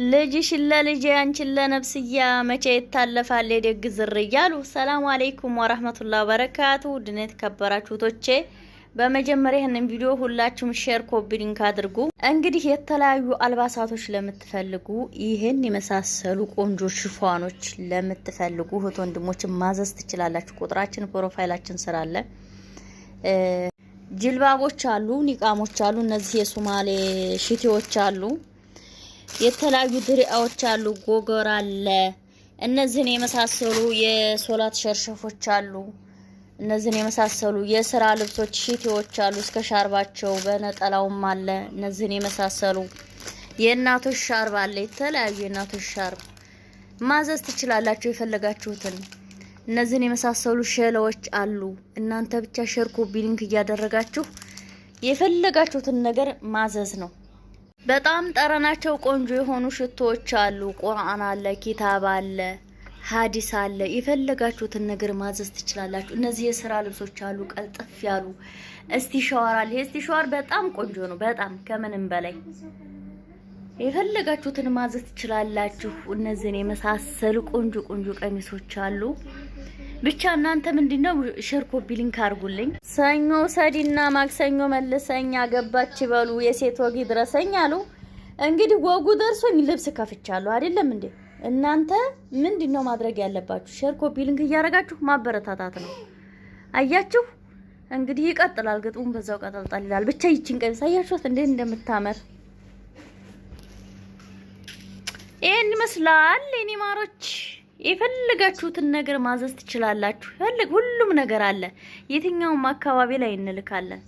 ልጅሽን ለልጄ አንቺን ለነፍስያ መቼ ይታለፋል የደግ ዝርያ አሉ። ሰላም አለይኩም ወራህመቱላሂ ወበረካቱ። ድነ የተከበራችሁ ቶቼ በመጀመሪያ ይህንን ቪዲዮ ሁላችሁም ሼር ኮፒ ሊንክ አድርጉ። እንግዲህ የተለያዩ አልባሳቶች ለምትፈልጉ ይህን የመሳሰሉ ቆንጆ ሽፏኖች ለምትፈልጉ እህት ወንድሞች ማዘዝ ትችላላችሁ። ቁጥራችን ፕሮፋይላችን ስራ አለ። ጅልባቦች አሉ፣ ኒቃሞች አሉ፣ እነዚህ የሶማሌ ሽቲዎች አሉ፣ የተለያዩ ድሪያዎች አሉ፣ ጎገር አለ። እነዚህን የመሳሰሉ የሶላት ሸርሸፎች አሉ። እነዚህን የመሳሰሉ የስራ ልብሶች ሽቲዎች አሉ፣ እስከ ሻርባቸው በነጠላውም አለ። እነዚህን የመሳሰሉ የእናቶች ሻርብ አለ። የተለያዩ የእናቶች ሻርብ ማዘዝ ትችላላችሁ የፈለጋችሁትን። እነዚህን የመሳሰሉ ሸለዎች አሉ። እናንተ ብቻ ሼር ኮፒ ሊንክ እያደረጋችሁ የፈለጋችሁትን ነገር ማዘዝ ነው። በጣም ጠረናቸው ቆንጆ የሆኑ ሽቶዎች አሉ። ቁርአን አለ፣ ኪታብ አለ፣ ሀዲስ አለ። የፈለጋችሁትን ነገር ማዘዝ ትችላላችሁ። እነዚህ የስራ ልብሶች አሉ፣ ቀልጥፍ ያሉ። እስቲሻዋር አለ። እስቲሻዋር በጣም ቆንጆ ነው፣ በጣም ከምንም በላይ የፈለጋችሁትን ማዘዝ ትችላላችሁ። እነዚህን የመሳሰሉ ቆንጆ ቆንጆ ቀሚሶች አሉ። ብቻ እናንተ ምንድነው ሼር ኮፒ ሊንክ አድርጉልኝ። ሰኞ ሰዲና ማክሰኞ መልሰኝ አገባች በሉ የሴት ወግ ድረሰኝ አሉ። እንግዲህ ወጉ ደርሶኝ ልብስ ከፍቻለሁ አይደለም እንዴ? እናንተ ምንድነው ማድረግ ያለባችሁ? ሼር ኮፒ ሊንክ እያደረጋችሁ ማበረታታት ነው። አያችሁ እንግዲህ ይቀጥላል። ግጥሙን በዛው ቀጠልጣል ይላል። ብቻ ይቺን ቀሚስ አያችሁት እንዴት እንደምታመር ይሄን ይመስላል። የኔ ማሮች የፈለጋችሁትን ነገር ማዘዝ ትችላላችሁ። ሁሉም ነገር አለ። የትኛውም አካባቢ ላይ እንልካለን።